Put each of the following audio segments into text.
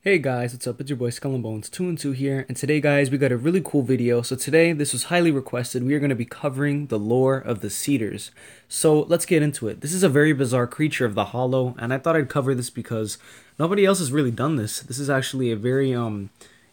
Hey guys, what's up? It's your boy Skull and Bones 2 and 2 here, and today guys we got a really cool video. So today, this was highly requested, we are going to be covering the lore of the cedars. So let's get into it. This is a very bizarre creature of the hollow, and I thought I'd cover this because nobody else has really done this. This is actually a very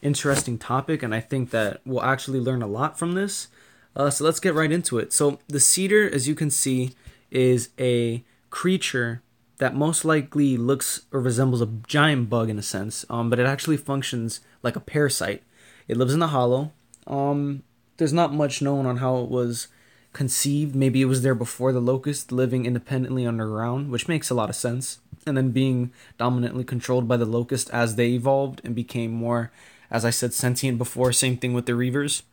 interesting topic, and I think that we'll actually learn a lot from this. So let's get right into it. So the cedar, as you can see, is a creature that most likely looks or resembles a giant bug in a sense, but it actually functions like a parasite. It lives in the hollow. There's not much known on how it was conceived. Maybe it was there before the locust, living independently underground, which makes a lot of sense. And then being dominantly controlled by the locust as they evolved and became more, as I said, sentient before. Same thing with the reavers.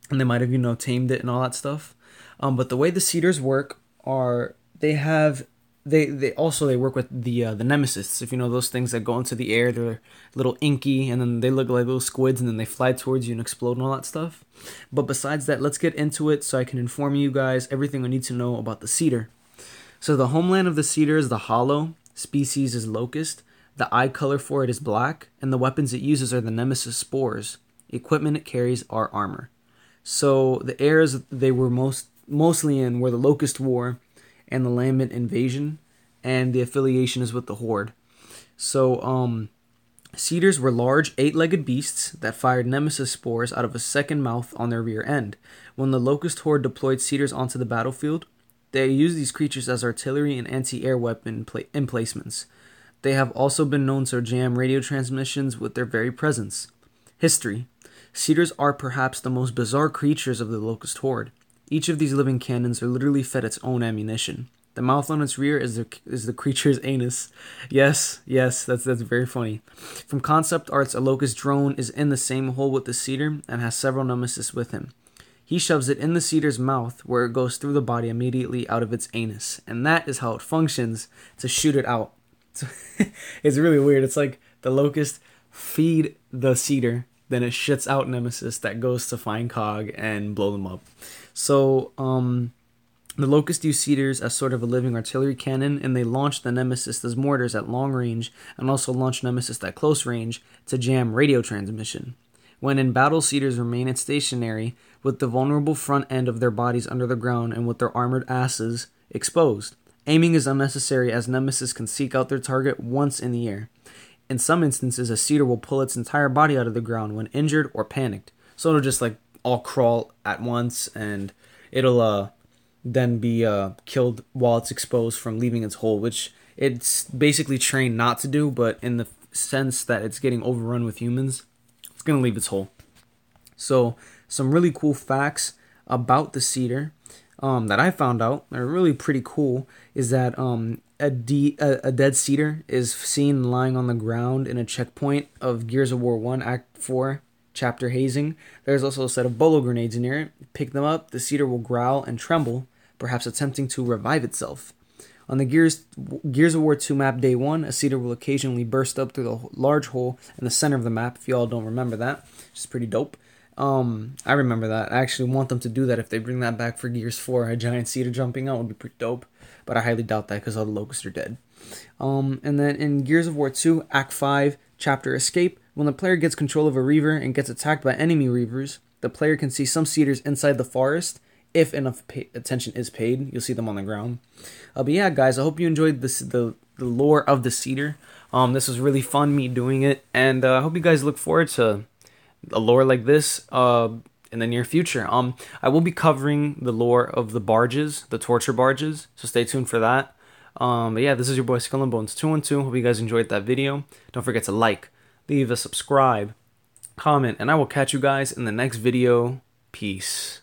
And they might have, tamed it and all that stuff. But the way the cedars work are they have they work with the nemesis. If you know those things that go into the air, they're little inky, and then they look like little squids, and then they fly towards you and explode and all that stuff. But besides that, let's get into it so I can inform you guys everything I need to know about the cedar. So the homeland of the cedar is the hollow. Species is locust. The eye color for it is black, and the weapons it uses are the nemesis spores. Equipment it carries are armor. So the eras they were mostly in were the Locust War and the Lambent Invasion, and the affiliation is with the Horde. So, cedars were large, 8-legged beasts that fired nemesis spores out of a second mouth on their rear end. When the Locust Horde deployed cedars onto the battlefield, they used these creatures as artillery and anti-air weapon emplacements. They have also been known to jam radio transmissions with their very presence. History. Cedars are perhaps the most bizarre creatures of the Locust Horde. Each of these living cannons are literally fed its own ammunition. The mouth on its rear is the creature's anus. Yes, that's very funny. From concept arts, a locust drone is in the same hole with the cedar and has several nemesis with him. He shoves it in the cedar's mouth, where it goes through the body immediately out of its anus, and that is how it functions to shoot it out. So, it's really weird. It's like the locust feed the cedar, then it shits out nemesis that goes to find Cog and blow them up. So, the locust use cedars as sort of a living artillery cannon, and they launch the nemesis as mortars at long range, and also launch nemesis at close range to jam radio transmission. When in battle, cedars remain stationary, with the vulnerable front end of their bodies under the ground and with their armored asses exposed. Aiming is unnecessary, as nemesis can seek out their target once in the air. In some instances, a cedar will pull its entire body out of the ground when injured or panicked. So it'll just all crawl at once, and it'll then be killed while it's exposed from leaving its hole, which it's basically trained not to do, but in the sense that it's getting overrun with humans, it's going to leave its hole. So some really cool facts about the cedar that I found out that are really pretty cool is that a dead cedar is seen lying on the ground in a checkpoint of Gears of War 1 Act 4 Chapter Hazing. There's also a set of bolo grenades near it. Pick them up, the cedar will growl and tremble, perhaps attempting to revive itself. On the Gears of War 2 map Day 1, a cedar will occasionally burst up through the large hole in the center of the map, if you all don't remember that, which is pretty dope. I remember that. I actually want them to do that if they bring that back for Gears 4. A giant cedar jumping out would be pretty dope, but I highly doubt that because all the locusts are dead. And then in Gears of War 2 Act 5 Chapter Escape, when the player gets control of a reaver and gets attacked by enemy reavers, the player can see some cedars inside the forest. If enough attention is paid, you'll see them on the ground. But yeah, guys, I hope you enjoyed the lore of the cedar. This was really fun, me doing it, and I hope you guys look forward to a lore like this in the near future. I will be covering the lore of the barges, the torture barges, so stay tuned for that. But yeah, this is your boy Skull and Bones 212. Hope you guys enjoyed that video. Don't forget to like, leave a subscribe, comment, and I will catch you guys in the next video. Peace.